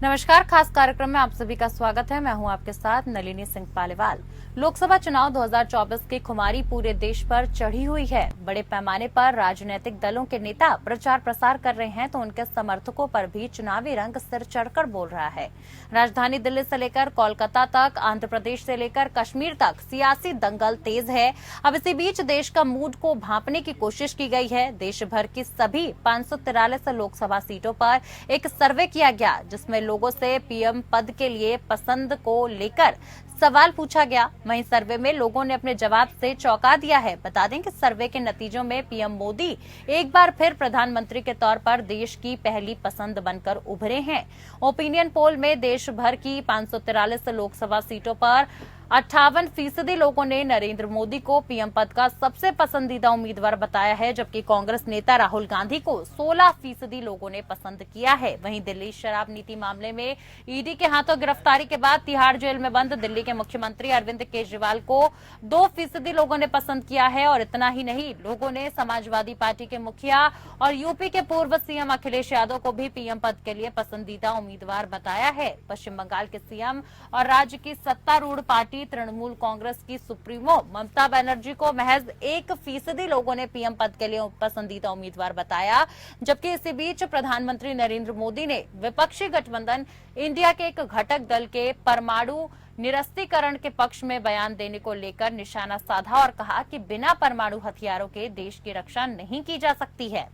नमस्कार। खास कार्यक्रम में आप सभी का स्वागत है। मैं हूं आपके साथ नलिनी सिंह पालीवाल। लोकसभा चुनाव 2024 की खुमारी पूरे देश पर चढ़ी हुई है। बड़े पैमाने पर राजनीतिक दलों के नेता प्रचार प्रसार कर रहे हैं तो उनके समर्थकों पर भी चुनावी रंग सिर चढ़कर बोल रहा है। राजधानी दिल्ली से लेकर कोलकाता तक, आंध्र प्रदेश से लेकर कश्मीर तक सियासी दंगल तेज है। अब इसी बीच देश का मूड को भांपने की कोशिश की गई है। देश भर की सभी 543 लोकसभा सीटों पर एक सर्वे किया गया, जिसमें लोगों से पीएम पद के लिए पसंद को लेकर सवाल पूछा गया। वहीं सर्वे में लोगों ने अपने जवाब से चौंका दिया है। बता दें कि सर्वे के नतीजों में पीएम मोदी एक बार फिर प्रधानमंत्री के तौर पर देश की पहली पसंद बनकर उभरे हैं। ओपिनियन पोल में देश भर की 543 लोकसभा सीटों पर 58% लोगों ने नरेंद्र मोदी को पीएम पद का सबसे पसंदीदा उम्मीदवार बताया है, जबकि कांग्रेस नेता राहुल गांधी को 16% लोगों ने पसंद किया है। वहीं दिल्ली शराब नीति मामले में ईडी के हाथों गिरफ्तारी के बाद तिहाड़ जेल में बंद दिल्ली के मुख्यमंत्री अरविंद केजरीवाल को 2% लोगों ने पसंद किया है। और इतना ही नहीं, लोगों ने समाजवादी पार्टी के मुखिया और यूपी के पूर्व सीएम अखिलेश यादव को भी पीएम पद के लिए पसंदीदा उम्मीदवार बताया है। पश्चिम बंगाल के सीएम और राज्य की सत्तारूढ़ पार्टी तृणमूल कांग्रेस की सुप्रीमो ममता बनर्जी को महज 1% लोगों ने पीएम पद के लिए पसंदीदा उम्मीदवार बताया। जबकि इसी बीच प्रधानमंत्री नरेंद्र मोदी ने विपक्षी गठबंधन इंडिया के एक घटक दल के परमाणु निरस्तीकरण के पक्ष में बयान देने को लेकर निशाना साधा और कहा कि बिना परमाणु हथियारों के देश की रक्षा नहीं की जा सकती है।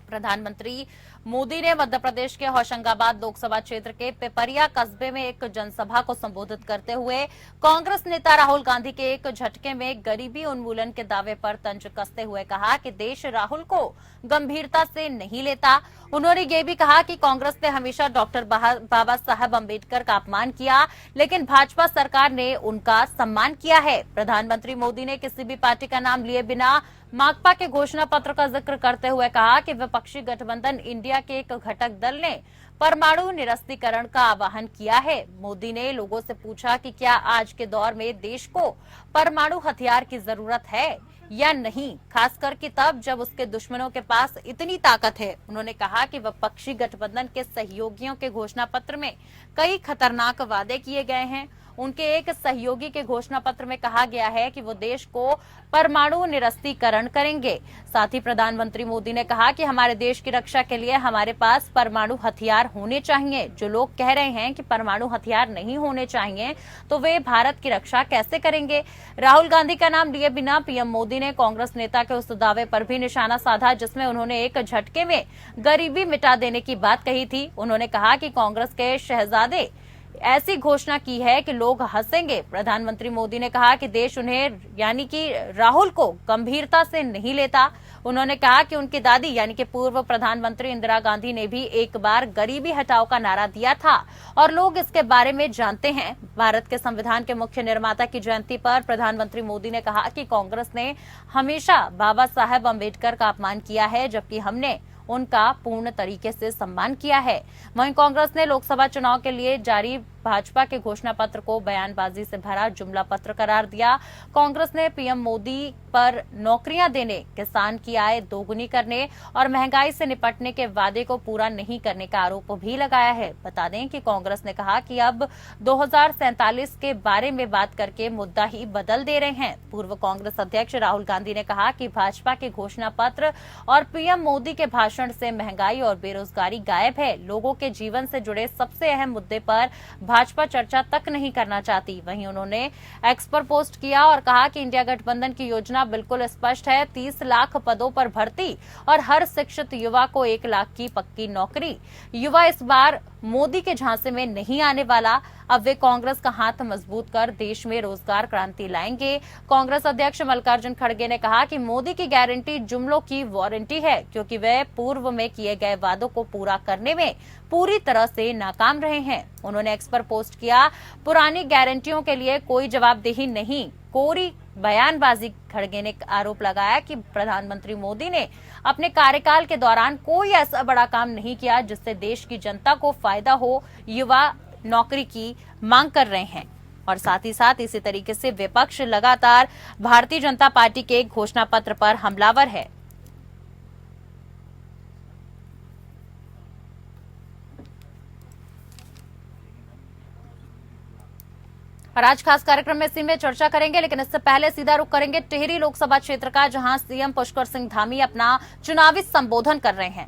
प्रधानमंत्री मोदी ने मध्य प्रदेश के होशंगाबाद लोकसभा क्षेत्र के पिपरिया कस्बे में एक जनसभा को संबोधित करते हुए कांग्रेस नेता राहुल गांधी के एक झटके में गरीबी उन्मूलन के दावे पर तंज कसते हुए कहा कि देश राहुल को गंभीरता से नहीं लेता। उन्होंने ये भी कहा कि कांग्रेस ने हमेशा डॉक्टर बाबा साहब अम्बेडकर का अपमान किया, लेकिन भाजपा सरकार ने उनका सम्मान किया है। प्रधानमंत्री मोदी ने किसी भी पार्टी का नाम लिए बिना माकपा के घोषणा पत्र का जिक्र करते हुए कहा कि विपक्षी गठबंधन इंडिया के एक घटक दल ने परमाणु निरस्तीकरण का आह्वान किया है। मोदी ने लोगों से पूछा कि क्या आज के दौर में देश को परमाणु हथियार की जरूरत है या नहीं, खासकर कि तब जब उसके दुश्मनों के पास इतनी ताकत है। उन्होंने कहा कि विपक्षी गठबंधन के सहयोगियों के घोषणा पत्र में कई खतरनाक वादे किए गए हैं। उनके एक सहयोगी के घोषणा पत्र में कहा गया है कि वो देश को परमाणु निरस्तीकरण करेंगे। साथ ही प्रधानमंत्री मोदी ने कहा कि हमारे देश की रक्षा के लिए हमारे पास परमाणु हथियार होने चाहिए। जो लोग कह रहे हैं कि परमाणु हथियार नहीं होने चाहिए, तो वे भारत की रक्षा कैसे करेंगे। राहुल गांधी का नाम लिए बिना पीएम मोदी ने कांग्रेस नेता के उस दावे पर भी निशाना साधा, जिसमें उन्होंने एक झटके में गरीबी मिटा देने की बात कही थी। उन्होंने कहा कि कांग्रेस के शहजादे ऐसी घोषणा की है कि लोग हंसेंगे। प्रधानमंत्री मोदी ने कहा कि देश उन्हें यानी कि राहुल को गंभीरता से नहीं लेता। उन्होंने कहा कि उनकी दादी यानी कि पूर्व प्रधानमंत्री इंदिरा गांधी ने भी एक बार गरीबी हटाओ का नारा दिया था और लोग इसके बारे में जानते हैं। भारत के संविधान के मुख्य निर्माता की जयंती पर प्रधानमंत्री मोदी ने कहा कि कांग्रेस ने हमेशा बाबा साहेब अम्बेडकर का अपमान किया है, जबकि हमने उनका पूर्ण तरीके से सम्मान किया है। वहीं कांग्रेस ने लोकसभा चुनाव के लिए जारी भाजपा के घोषणा पत्र को बयानबाजी से भरा जुमला पत्र करार दिया। कांग्रेस ने पीएम मोदी पर नौकरियां देने, किसान की आय दोगुनी करने और महंगाई से निपटने के वादे को पूरा नहीं करने का आरोप भी लगाया है। बता दें कि कांग्रेस ने कहा कि अब 2047 के बारे में बात करके मुद्दा ही बदल दे रहे हैं। पूर्व कांग्रेस अध्यक्ष राहुल गांधी ने कहा कि भाजपा के घोषणा पत्र और पीएम मोदी के भाषण से महंगाई और बेरोजगारी गायब है। लोगों के जीवन से जुड़े सबसे अहम मुद्दे पर भाजपा चर्चा तक नहीं करना चाहती। वहीं उन्होंने एक्स पर पोस्ट किया और कहा कि इंडिया गठबंधन की योजना बिल्कुल स्पष्ट है। 30 लाख पदों पर भर्ती और हर शिक्षित युवा को 1 लाख की पक्की नौकरी। युवा इस बार मोदी के झांसे में नहीं आने वाला। अब वे कांग्रेस का हाथ मजबूत कर देश में रोजगार क्रांति लाएंगे। कांग्रेस अध्यक्ष मल्लिकार्जुन खड़गे ने कहा कि मोदी की गारंटी जुमलों की वारंटी है, क्योंकि वे पूर्व में किए गए वादों को पूरा करने में पूरी तरह से नाकाम रहे हैं। उन्होंने एक्स पर पोस्ट किया, पुरानी गारंटियों के लिए कोई जवाबदेही नहीं, कोरी बयानबाजी। खड़गे ने आरोप लगाया कि प्रधानमंत्री मोदी ने अपने कार्यकाल के दौरान कोई ऐसा बड़ा काम नहीं किया जिससे देश की जनता को फायदा हो। युवा नौकरी की मांग कर रहे हैं। और साथ ही साथ इसी तरीके से विपक्ष लगातार भारतीय जनता पार्टी के घोषणा पत्र पर हमलावर है। और आज खास कार्यक्रम में इसी में चर्चा करेंगे, लेकिन इससे पहले सीधा रुख करेंगे टिहरी लोकसभा क्षेत्र का, जहां सीएम पुष्कर सिंह धामी अपना चुनावी संबोधन कर रहे हैं।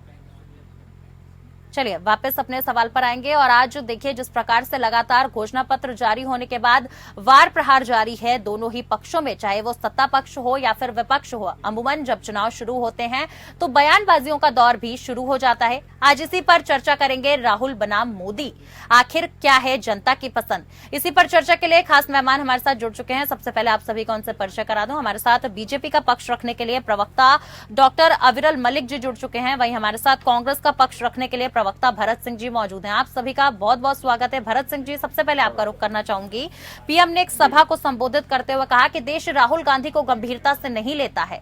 चलिए वापस अपने सवाल पर आएंगे। और आज देखिए जिस प्रकार से लगातार घोषणा पत्र जारी होने के बाद वार प्रहार जारी है दोनों ही पक्षों में, चाहे वो सत्ता पक्ष हो या फिर विपक्ष हो। अमूमन जब चुनाव शुरू होते हैं तो बयानबाजियों का दौर भी शुरू हो जाता है। आज इसी पर चर्चा करेंगे, राहुल बनाम मोदी, आखिर क्या है जनता की पसंद। इसी पर चर्चा के लिए खास मेहमान हमारे साथ जुड़ चुके हैं। सबसे पहले आप सभी को उनसे परिचय करा दूं। हमारे साथ बीजेपी का पक्ष रखने के लिए प्रवक्ता डॉक्टर अविरल मलिक जी जुड़ चुके हैं। वहीं हमारे साथ कांग्रेस का पक्ष रखने के लिए प्रवक्ता भरत सिंह जी मौजूद हैं। आप सभी का बहुत बहुत स्वागत है। भरत सिंह जी, सबसे पहले आपका रुख करना चाहूंगी। पीएम ने एक सभा को संबोधित करते हुए कहा कि देश राहुल गांधी को गंभीरता से नहीं लेता है।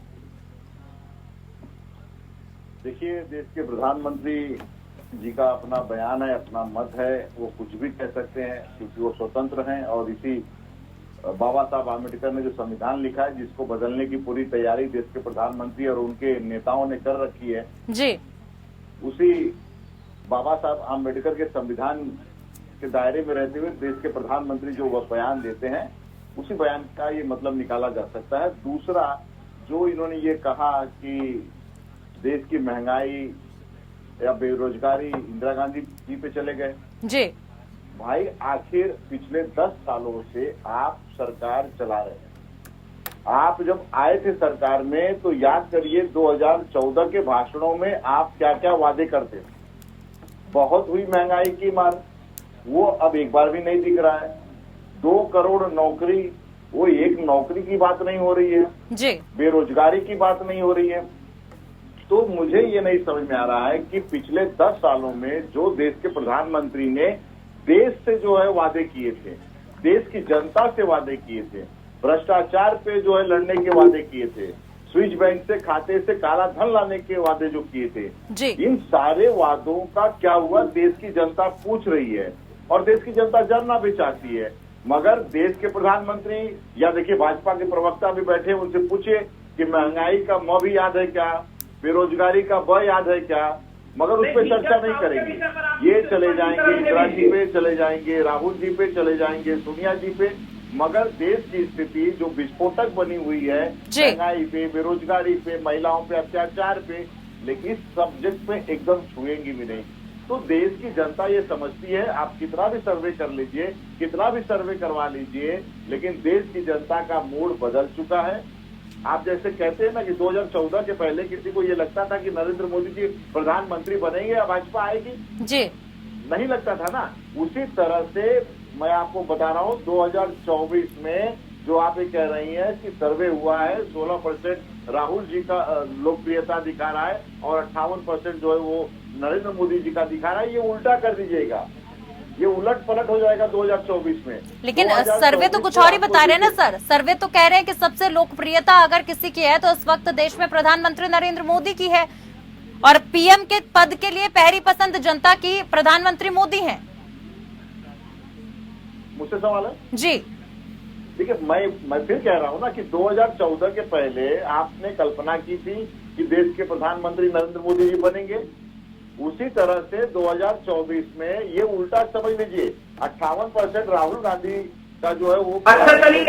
देखिए, देश के प्रधानमंत्री जी का अपना बयान है, अपना मत है, वो कुछ भी कह सकते हैं क्योंकि वो स्वतंत्र हैं। और इसी बाबा साहब आम्बेडकर ने जो संविधान लिखा है, जिसको बदलने की पूरी तैयारी देश के प्रधानमंत्री और उनके नेताओं ने कर रखी है जी, उसी बाबा साहब आम्बेडकर के संविधान के दायरे में रहते हुए देश के प्रधानमंत्री जो वह बयान देते हैं, उसी बयान का ये मतलब निकाला जा सकता है। दूसरा, जो इन्होंने ये कहा कि देश की महंगाई या बेरोजगारी इंदिरा गांधी जी पे चले गए जी। भाई, आखिर पिछले 10 सालों से आप सरकार चला रहे हैं। आप जब आए थे सरकार में तो याद करिए 2014 के भाषणों में आप क्या क्या वादे करते थे। बहुत हुई महंगाई की मार, वो अब एक बार भी नहीं दिख रहा है। 2 करोड़ नौकरी, वो एक नौकरी की बात नहीं हो रही है जी। बेरोजगारी की बात नहीं हो रही है। तो मुझे ये नहीं समझ में आ रहा है कि पिछले 10 सालों में जो देश के प्रधानमंत्री ने देश से जो है वादे किए थे, देश की जनता से वादे किए थे, भ्रष्टाचार पे जो है लड़ने के वादे किए थे, स्विच बैंक से खाते से काला धन लाने के वादे जो किए थे जी। इन सारे वादों का क्या हुआ, देश की जनता पूछ रही है। और देश की जनता जानना भी चाहती है। मगर देश के प्रधानमंत्री या देखिए भाजपा के प्रवक्ता भी बैठे, उनसे पूछे कि महंगाई का म भी याद है क्या, बेरोजगारी का ब याद है क्या, मगर उस पर चर्चा नहीं करेंगे। ये चले जाएंगे इंदिरा जी पे, चले जाएंगे राहुल जी पे, चले जाएंगे सोनिया जी पे, मगर देश की स्थिति जो विस्फोटक बनी हुई है महंगाई पे, बेरोजगारी पे, महिलाओं पे अत्याचार पे, लेकिन इस सब्जेक्ट पे एकदम छुएंगी भी नहीं। तो देश की जनता ये समझती है, आप कितना भी सर्वे कर लीजिए, कितना भी सर्वे करवा लीजिए, लेकिन देश की जनता का मूड बदल चुका है। आप जैसे कहते हैं ना कि 2014 के पहले किसी को ये लगता था कि नरेंद्र मोदी जी प्रधानमंत्री बनेंगे या भाजपा आएगी जी, नहीं लगता था ना। उसी तरह से मैं आपको बता रहा हूँ 2024 में जो आप ये कह रही हैं कि सर्वे हुआ है, 16% राहुल जी का लोकप्रियता दिखा रहा है और 58% जो है वो नरेंद्र मोदी जी का दिखा रहा है। ये उल्टा कर दीजिएगा, ये उलट पलट हो जाएगा 2024 में। लेकिन सर्वे तो कुछ और ही बता रहे हैं ना सर। सर्वे तो कह रहे हैं कि सबसे लोकप्रियता अगर किसी की है तो इस वक्त देश में प्रधानमंत्री नरेंद्र मोदी की है, और पीएम के पद के लिए पहली पसंद जनता की प्रधानमंत्री मोदी हैं। मुझसे सवाल है जी। देखिए, मैं फिर कह रहा हूँ ना कि 2014 के पहले आपने कल्पना की थी कि देश के प्रधानमंत्री नरेंद्र मोदी जी बनेंगे। उसी तरह से 2024 में ये उल्टा समझ लीजिए, 58% राहुल गांधी का जो है वो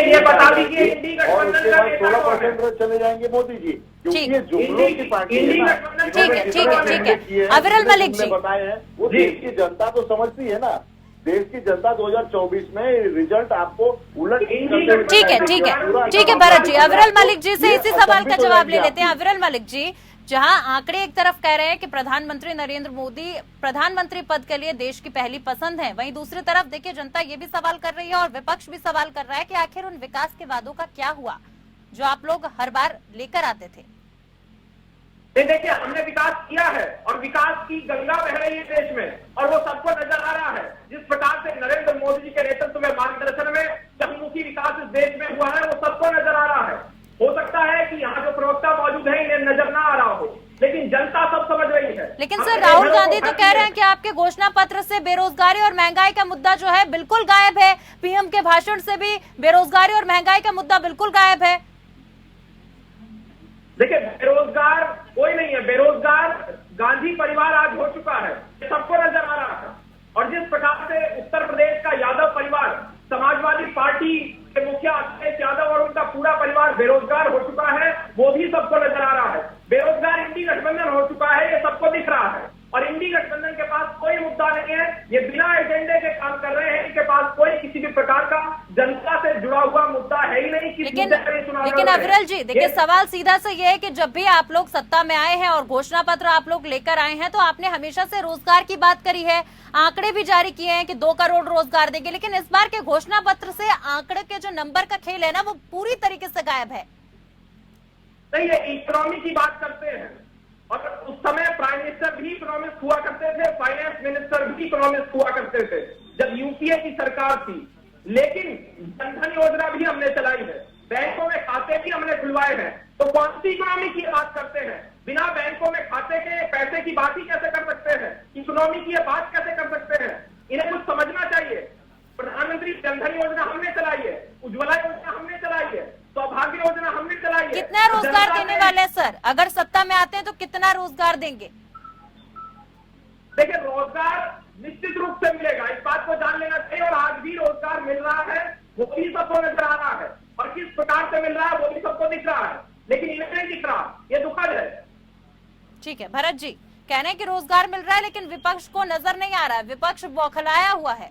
ये बता दीजिए और उसके बाद 16% चले जाएंगे मोदी जी, क्योंकि ये जुमलों की पार्टी है ना। ठीक है। अविरल मलिक जी बताए हैं, वो देश की जनता तो समझती है ना। देश की जनता 2024 में रिजल्ट आपको उलट। ठीक है भरत जी, अविरल मलिक जी से इसी सवाल का जवाब ले लेते हैं। अविरल मलिक जी, जहां आंकड़े एक तरफ कह रहे हैं कि प्रधानमंत्री नरेंद्र मोदी प्रधानमंत्री पद के लिए देश की पहली पसंद है, वहीं दूसरी तरफ देखिए जनता ये भी सवाल कर रही है और विपक्ष भी सवाल कर रहा है कि आखिर उन विकास के वादों का क्या हुआ जो आप लोग हर बार लेकर आते थे। देखिए, हमने विकास किया है और विकास की गंगा बह रही है देश में, और वो सबको नजर आ रहा है। जिस प्रकार से नरेंद्र मोदी जी के नेतृत्व में मार्गदर्शन में चहुमुखी विकास इस देश में हुआ है, वो सबको नजर आ रहा है। हो सकता है कि यहाँ जो प्रवक्ता मौजूद है इन्हें नजर ना आ रहा हो, लेकिन जनता सब समझ रही है। लेकिन सर, राहुल गांधी तो कह रहे हैं कि आपके घोषणा पत्र से बेरोजगारी और महंगाई का मुद्दा जो है बिल्कुल गायब है। पीएम के भाषण से भी बेरोजगारी और महंगाई का मुद्दा बिल्कुल गायब है। देखिए, बेरोजगार कोई नहीं है, बेरोजगार गांधी परिवार आज हो चुका है, सबको नजर आ रहा है। और जिस प्रकार से उत्तर प्रदेश का यादव परिवार समाजवादी पार्टी के मुखिया अखिलेश यादव और उनका पूरा परिवार बेरोजगार हो चुका है, वो भी सबको नजर आ रहा है। बेरोजगार इंडी गठबंधन हो चुका है, ये सबको दिख रहा है। और इंडी गठबंधन के पास कोई मुद्दा नहीं है, ये बिना एजेंडे के काम कर रहे हैं, इनके पास कोई किसी भी प्रकार का जनता से जुड़ा हुआ मुद्दा है ही नहीं। लेकिन अविरल जी देखिए, सवाल सीधा से ये है कि जब भी आप लोग सत्ता में आए हैं और घोषणा पत्र आप लोग लेकर आए हैं, तो आपने हमेशा से रोजगार की बात करी है, आंकड़े भी जारी किए हैं कि 2 करोड़ रोजगार देंगे, लेकिन इस बार के घोषणा पत्र से आंकड़े के जो नंबर का खेल है ना, वो पूरी तरीके से गायब है। नहीं, ये इकोनॉमी की बात करते हैं और उस समय प्राइम मिनिस्टर भी इकोनॉमिस्ट हुआ करते थे, फाइनेंस मिनिस्टर भी इकोनॉमिस्ट हुआ करते थे जब यूपीए की सरकार थी। लेकिन जनधन योजना भी हमने चलाई है, बैंकों में खाते भी हमने खुलवाए हैं, तो कौन सी इकोनॉमी की बात करते हैं? बिना बैंकों में खाते के पैसे की बात ही कैसे कर सकते हैं? इकोनॉमी की ये बात कैसे कर सकते हैं? इन्हें कुछ समझना चाहिए। प्रधानमंत्री जनधन योजना हमने चलाई है, उज्ज्वला योजना हमने चलाई है, सौभाग्य योजना हमने चलाई है। कितना रोजगार देने वाले हैं सर? अगर सत्ता में आते हैं तो कितना रोजगार देंगे? देखिए, रोजगार निश्चित रूप से मिलेगा, इस बात को जान लेना चाहिए। और आज भी रोजगार मिल रहा है, वो भी सबको नजर आ रहा है, और किस प्रकार से मिल रहा है वो भी सबको दिख रहा है, लेकिन इन्हें नहीं दिख रहा, ये दुखद है। ठीक है भरत जी, कह रहे हैं कि रोजगार मिल रहा है लेकिन विपक्ष को नजर नहीं आ रहा है, विपक्ष बौखलाया हुआ है।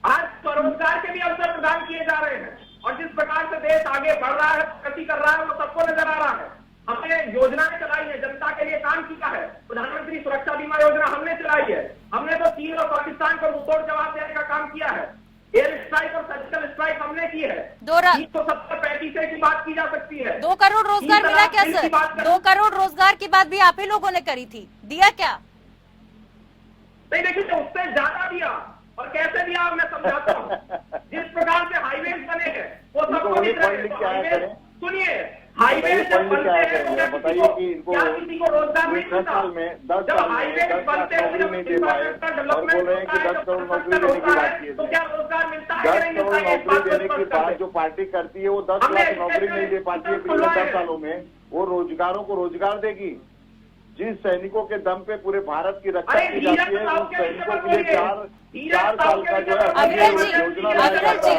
आज स्वरोजगार के भी अवसर प्रदान किए जा रहे हैं, और जिस प्रकार से देश आगे बढ़ रहा है, प्रगति कर रहा है, वो सबको नजर आ रहा है। हमने योजनाएं चलाई है, जनता के लिए काम किया है, प्रधानमंत्री सुरक्षा बीमा योजना हमने चलाई है, हमने तो चीन और पाकिस्तान को मुंहतोड़ जवाब देने का काम किया है, एयर स्ट्राइक और सर्जिकल स्ट्राइक हमने की है। 370-35 की बात की जा सकती है। 2 करोड़ रोजगार मिला क्या सर? 2 करोड़ रोजगार की बात भी आप ही लोगों ने करी थी, दिया क्या? नहीं, देखिए, उससे ज्यादा दिया, और कैसे दिया मैं समझाता हूँ। जिस प्रकार से हाईवेज बने हैं वो सबको दिख रहे हैं। सुनिए, हाईवेज जब बनते हैं तो बताइए कि इनको क्या किसी को रोजगार नहीं मिलता? 10 साल में जब हाईवेज बनते हैं, नौकरी नहीं दे पाए और बोल रहे हैं कि 10 करोड़ नौकरी देने की बात की तो क्या रोजगार मिलता है? 10 करोड़ नौकरी देने की बात जो पार्टी करती है वो 10 लाख नौकरी नहीं दे पाती है पिछले 10 सालों में। वो रोजगारों को रोजगार देगी। जिस सैनिकों के दम पे पूरे भारत की रक्षा की जाती है, उन सैनिकों के लिए 4 साल का जो है अविरल जी,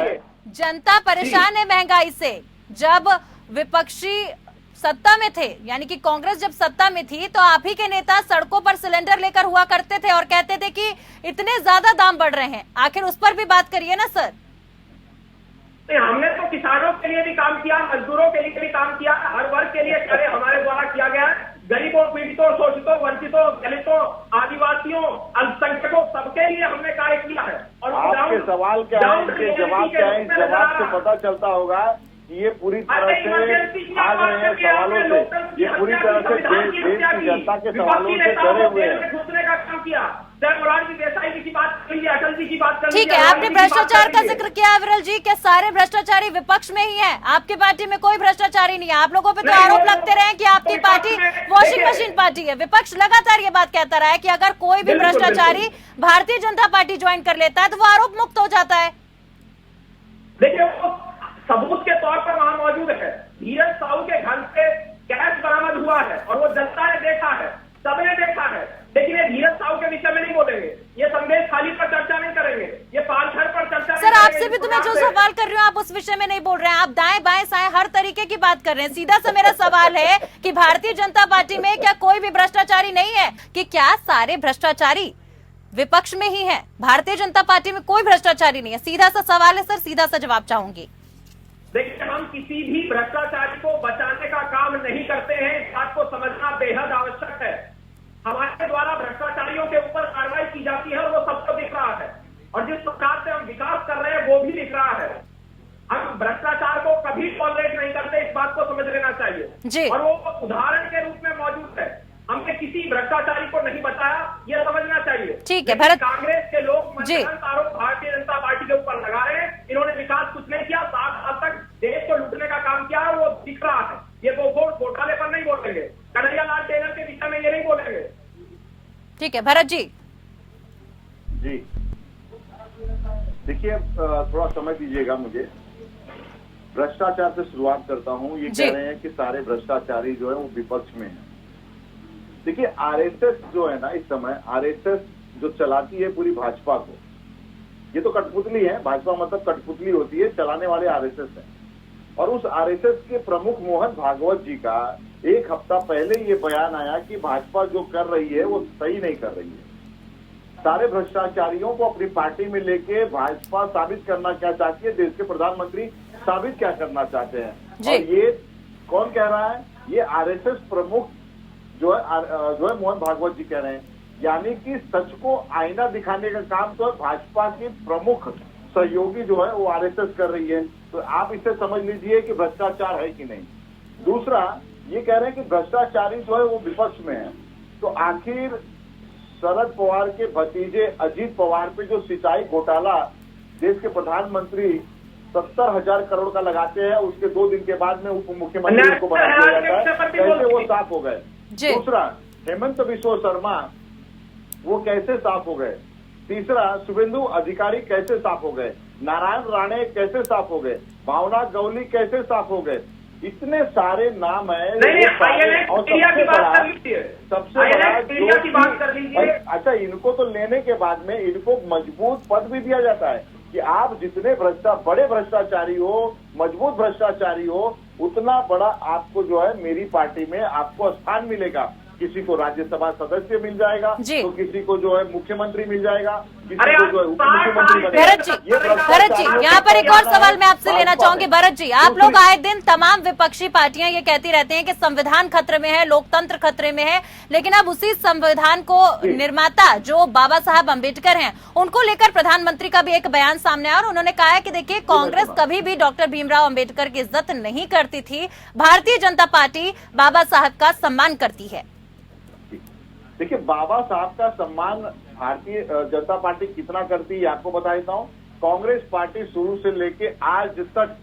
जनता परेशान है महंगाई से। जब विपक्षी सत्ता में थे, यानी कि कांग्रेस जब सत्ता में थी, तो आप ही के नेता सड़कों पर सिलेंडर लेकर हुआ करते थे और कहते थे कि इतने ज्यादा दाम बढ़ रहे हैं। आखिर उस पर भी बात करिए ना सर। हमने तो किसानों के लिए भी काम किया, मजदूरों के लिए भी काम किया, हर वर्ग के लिए कार्य हमारे द्वारा किया गया है। गरीबों, पीड़ितों, शोषितों, वंचितों, दलितों, आदिवासियों, अल्पसंख्यकों, सबके लिए हमने कार्य किया है। और आपके सवाल क्या है, इनके जवाब क्या है? इस जवाब से पता चलता होगा कि ये पूरी तरह से भाग रहे हैं सवालों से। ये पूरी तरह से देश की जनता के सवालों से डरे हुए हैं। घुसने का काम किया। देसाई जी की बात करिए, अटल जी की बात करिए। ठीक है, आपने भ्रष्टाचार का जिक्र किया अविरल जी, क्या सारे भ्रष्टाचारी विपक्ष में ही हैं? आपकी पार्टी में कोई भ्रष्टाचारी नहीं है। आप लोगों पे तो आरोप लगते रहे कि आपकी पार्टी वॉशिंग मशीन पार्टी है। विपक्ष लगातार ये बात कहता रहा है कि अगर कोई भी भ्रष्टाचारी भारतीय जनता पार्टी ज्वाइन कर लेता है तो वो आरोप मुक्त हो जाता है। देखिए, सबूत के तौर पर वहां मौजूद है। धीरज साहू के घर से कैश बरामद हुआ है और वो जनता ने देखा है, सबने देखा है। लेकिन ये धीरज साहू के विषय में नहीं बोलेंगे, ये संदेश खाली पर चर्चा नहीं करेंगे, ये पालघर पर चर्चा नहीं सर, करेंगे। आपसे भी तो मैं जो सवाल कर रही हूँ आप उस विषय में नहीं बोल रहे हैं। आप दाएं बाएं साएं हर तरीके की बात कर रहे हैं। सीधा सा मेरा सवाल है कि भारतीय जनता पार्टी में क्या कोई भी भ्रष्टाचारी नहीं है? कि क्या सारे भ्रष्टाचारी विपक्ष में ही है? भारतीय जनता पार्टी में कोई भ्रष्टाचारी नहीं है। सीधा सा सवाल है सर, सीधा सा जवाब चाहूंगी। देखिए, हम किसी भी भ्रष्टाचारी को बचाने का काम नहीं करते हैं, इस बात को समझना बेहद आवश्यक है। हमारे द्वारा भ्रष्टाचारियों के ऊपर कार्रवाई की जाती है और वो सबको दिख रहा है, और जिस प्रकार से हम विकास कर रहे हैं वो भी दिख रहा है। हम भ्रष्टाचार को कभी टॉलरेट नहीं करते, इस बात को समझ लेना चाहिए। और वो उदाहरण के रूप में मौजूद है। हमने किसी भ्रष्टाचारी को नहीं बताया, ये समझना चाहिए। ठीक है भरत, कांग्रेस के लोग मनगढ़ंत आरोप भारतीय जनता पार्टी के ऊपर लगा रहे हैं। इन्होंने विकास कुछ नहीं किया, 7 साल तक देश को लूटने का काम किया और वो दिख रहा है। ये वो घोटाले पर नहीं बोलेंगे, कन्हैया लाल टेलर के विषय में ये नहीं बोलेंगे। ठीक है भरत जी। जी देखिए, थोड़ा समय दीजिएगा मुझे। भ्रष्टाचार से शुरुआत करता हूं। ये कह रहे हैं कि सारे भ्रष्टाचारी जो है वो विपक्ष में है। देखिए, आरएसएस जो है ना, इस समय आरएसएस जो चलाती है पूरी भाजपा को, ये तो कठपुतली है, भाजपा मतलब कठपुतली होती है, चलाने वाले आरएसएस है। और उस आरएसएस के प्रमुख मोहन भागवत जी का एक हफ्ता पहले ये बयान आया कि भाजपा जो कर रही है वो सही नहीं कर रही है। सारे भ्रष्टाचारियों को अपनी पार्टी में लेके भाजपा साबित करना क्या चाहती है, देश के प्रधानमंत्री साबित क्या करना चाहते हैं। और ये कौन कह रहा है? ये आरएसएस प्रमुख जो है मोहन भागवत जी कह रहे हैं। यानी कि सच को आईना दिखाने का काम तो भाजपा की प्रमुख सहयोगी जो है वो आरएसएस कर रही है। तो आप इसे समझ लीजिए कि भ्रष्टाचार है कि नहीं। दूसरा, ये कह रहे हैं कि भ्रष्टाचारी जो है वो विपक्ष में है। तो आखिर शरद पवार के भतीजे अजीत पवार पे जो सिंचाई घोटाला देश के प्रधानमंत्री 70,000 करोड़ का लगाते हैं, उसके 2 दिन के बाद में उप मुख्यमंत्री को बना दिया जाता है, कैसे वो साफ हो गए। दूसरा, हेमंत बिश्व शर्मा वो कैसे साफ हो गए। तीसरा, शुभेंदु अधिकारी कैसे साफ हो गए। नारायण राणे कैसे साफ हो गए। भावना गवली कैसे साफ हो गए। इतने सारे नाम है। और सबसे बड़ा अच्छा, इनको तो लेने के बाद में इनको मजबूत पद भी दिया जाता है कि आप जितने बड़े भ्रष्टाचारी हो, मजबूत भ्रष्टाचारी हो, उतना बड़ा आपको जो है मेरी पार्टी में आपको स्थान मिलेगा। किसी को राज्यसभा सदस्य मिल जाएगा, तो किसी को जो है मुख्यमंत्री मिल जाएगा, किसी को जो है उप मुख्यमंत्री। भरत जी, यहाँ पर एक और सवाल मैं आपसे लेना चाहूंगी। भरत जी, आप लोग आए दिन तमाम विपक्षी पार्टियां ये कहती रहते हैं कि संविधान खतरे में है, लोकतंत्र खतरे में है, लेकिन अब उसी संविधान को निर्माता जो बाबा साहब अम्बेडकर हैं, उनको लेकर प्रधानमंत्री का भी एक बयान सामने आया और उन्होंने कहा है कि देखिए, कांग्रेस कभी भी डॉक्टर भीमराव अम्बेडकर की इज्जत नहीं करती थी, भारतीय जनता पार्टी बाबा साहब का सम्मान करती है। देखिए, बाबा साहब का सम्मान भारतीय जनता पार्टी कितना करती है आपको बता देता हूं। कांग्रेस पार्टी शुरू से लेके आज तक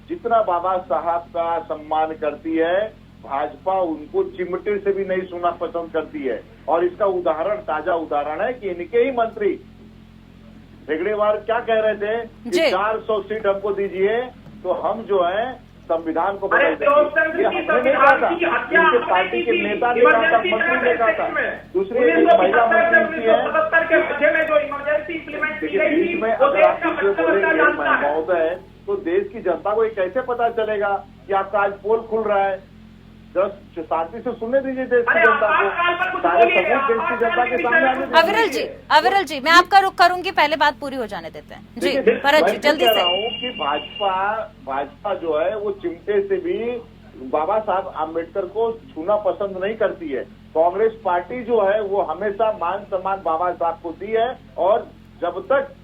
जितना बाबा साहब का सम्मान करती है, भाजपा उनको चिमटे से भी नहीं सुनना पसंद करती है। और इसका उदाहरण, ताजा उदाहरण है कि इनके ही मंत्री हेगड़ेवार क्या कह रहे थे कि 400 सीट हमको दीजिए तो हम जो है संविधान को बदल देंगे। ये हमने नहीं कहा था, इनके पार्टी के नेता ने कहा था, मंत्री ने कहा था। दूसरी महिला मंत्री है, देखिए बीच में अगर आप बोलेंगे महोदय, तो देश की जनता को ये कैसे पता चलेगा कि आपका आज पोल खुल रहा है। जस्ट शांति से सुनने दीजिए देश की जनता को, सारे सबूत देश की जनता के सामने आने दीजिए। अविरल जी, मैं आपका रुख करूंगी, पहले बात पूरी हो जाने देते हैं जी। भरत जी, जल्दी से। कि भाजपा जो है वो चिमटे से भी बाबा साहब आम्बेडकर को छूना पसंद नहीं करती है। कांग्रेस पार्टी जो है वो हमेशा मान सम्मान बाबा साहब को दी है, और जब तक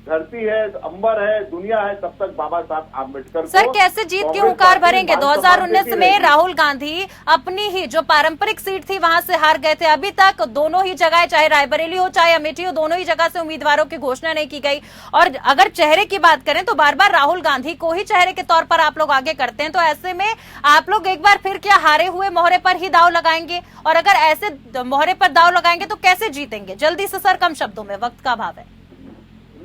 धरती है, अंबर है, दुनिया है, तब तक बाबा साहब आम्बेडकर। सर, कैसे जीत के हुंकार भरेंगे? 2019 में राहुल गांधी अपनी ही जो पारंपरिक सीट थी वहां से हार गए थे। अभी तक दोनों ही जगह, चाहे रायबरेली हो चाहे अमेठी हो, दोनों ही जगह से उम्मीदवारों की घोषणा नहीं की गई। और अगर चेहरे की बात करें तो बार बार राहुल गांधी को ही चेहरे के तौर पर आप लोग आगे करते हैं। तो ऐसे में आप लोग एक बार फिर क्या हारे हुए मोहरे पर ही दाव लगाएंगे? और अगर ऐसे मोहरे पर दाव लगाएंगे तो कैसे जीतेंगे? जल्दी से सर, कम शब्दों में, वक्त का अभाव है।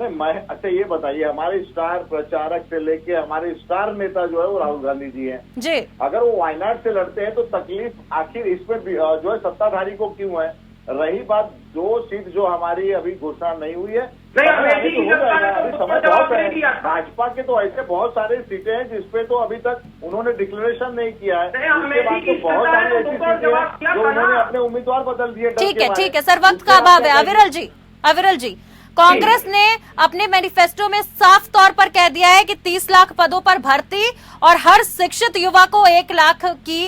नहीं, अच्छा ये बताइए, हमारे स्टार प्रचारक से लेके हमारे स्टार नेता जो है वो राहुल गांधी जी हैं जी। अगर वो वायनाड से लड़ते हैं तो तकलीफ आखिर इसमें जो है सत्ताधारी को क्यों है? रही बात 2 सीट जो हमारी अभी घोषणा नहीं हुई है, तो हो जाएगा, अभी समय बहुत है। भाजपा के तो ऐसे बहुत सारे सीटें हैं जिसपे तो अभी तक उन्होंने डिक्लेरेशन नहीं किया है। उसके बाद तो बहुत सारी ऐसी सीटें हैं जो उन्होंने अपने उम्मीदवार बदल दिए। ठीक है सर, वक्त का अभाव है। अविरल जी, कांग्रेस ने अपने मैनिफेस्टो में साफ तौर पर कह दिया है कि 30 लाख पदों पर भर्ती और हर शिक्षित युवा को 1 लाख की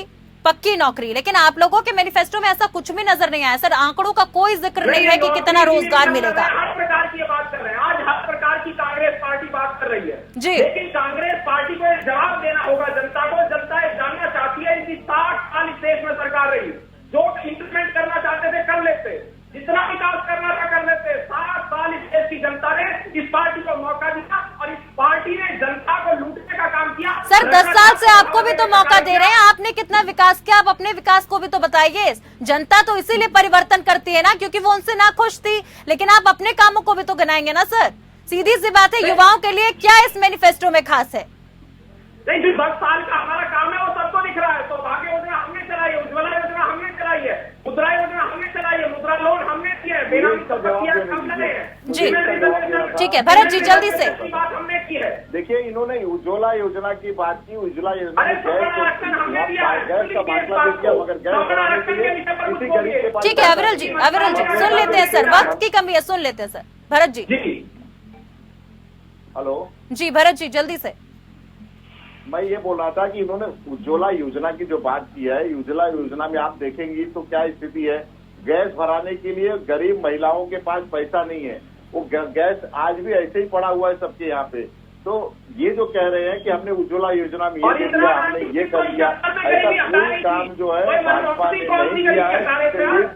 पक्की नौकरी। लेकिन आप लोगों के मैनिफेस्टो में ऐसा कुछ भी नजर नहीं आया सर। आंकड़ों का कोई जिक्र नहीं है कि कितना रोजगार मिलेगा। हर प्रकार की बात कर रहे हैं, आज हर प्रकार की कांग्रेस पार्टी बात कर रही है जी। लेकिन कांग्रेस पार्टी को जवाब देना होगा जनता को। जनता जानना चाहती है, इनकी 60 साल इस देश में सरकार रही, जो इंप्लीमेंट करना चाहते थे कर लेते, जितना विकास करना था कर लेते। 7 साल इस देश की जनता ने इस पार्टी को मौका दिया और इस पार्टी ने जनता को लूटने का काम किया। सर, 10 साल से आपको भी तो मौका दे रहे हैं, आपने कितना विकास किया? आप अपने विकास को भी तो बताइए। जनता तो इसीलिए परिवर्तन करती है ना, क्योंकि वो उनसे ना खुश थी। लेकिन आप अपने कामों को भी तो गिनाएंगे ना सर। सीधी सी बात है, युवाओं के लिए क्या इस मैनिफेस्टो में खास है? नहीं, जो 10 साल का हमारा काम है वो सबको दिख रहा है। तो भाग्य योजना हमने चलाई है, उज्ज्वला योजना हमने चलाई है, मुद्रा योजना हमने चलाई है, मुद्रा लोन हमने किया है, बेनामी संपत्तियां हम लगे हैं, ठीक है भरत जी, जल्दी से। बात हमने की है। देखिए, इन्होंने उज्ज्वला योजना की बात की। उज्ज्वला योजना में गैस का बांटना भी किया, मगर गैस बनाने के लिए किसी गरीब के पास। ठीक है अविरल जी, सुन लेते हैं सर, वक्त की कमी है, सुन लेते हैं सर। भरत जी। हेलो जी भरत जी, जल्दी से। मैं ये बोल रहा था कि इन्होंने उज्ज्वला योजना की जो बात की है, उज्ज्वला योजना में आप देखेंगी तो क्या स्थिति है। गैस भराने के लिए गरीब महिलाओं के पास पैसा नहीं है, वो गैस आज भी ऐसे ही पड़ा हुआ है सबके यहाँ पे। तो ये जो कह रहे हैं कि हमने उज्ज्वला योजना में ये कर दिया, हमने ये कर दिया, ऐसा कोई काम जो है भाजपा ने नहीं किया है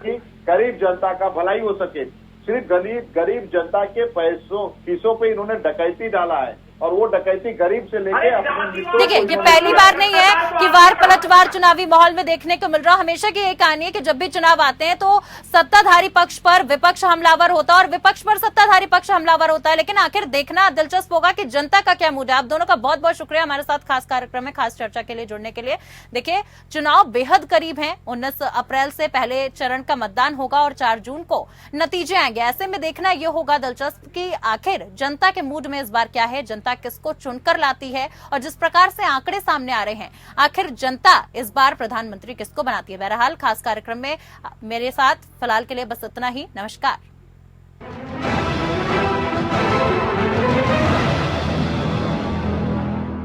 कि गरीब जनता का भलाई हो सके। सिर्फ गरीब जनता के फीसों पे इन्होंने डकैती डाला है, और वो डकैती गरीब से लेके अपने। देखिए, ये पहली बार नहीं है कि वार पलटवार चुनावी माहौल में देखने को मिल रहा। हमेशा की एक कहानी है कि जब भी चुनाव आते हैं तो सत्ताधारी पक्ष पर विपक्ष हमलावर होता है और विपक्ष पर सत्ताधारी पक्ष हमलावर होता है। लेकिन आखिर देखना दिलचस्प होगा कि जनता का क्या मूड है। आप दोनों का बहुत बहुत शुक्रिया हमारे साथ खास कार्यक्रम में, खास चर्चा के लिए जुड़ने के लिए। देखिए, चुनाव बेहद करीब है। 19 अप्रैल से पहले चरण का मतदान होगा और 4 जून को नतीजे आएंगे। ऐसे में देखना यह होगा दिलचस्प कि आखिर जनता के मूड में इस बार क्या है, जनता किसको चुनकर लाती है, और जिस प्रकार से आंकड़े सामने आ रहे हैं, आखिर जनता इस बार प्रधानमंत्री किसको बनाती है। बहरहाल खास कार्यक्रम में मेरे साथ फिलहाल के लिए बस इतना ही। नमस्कार।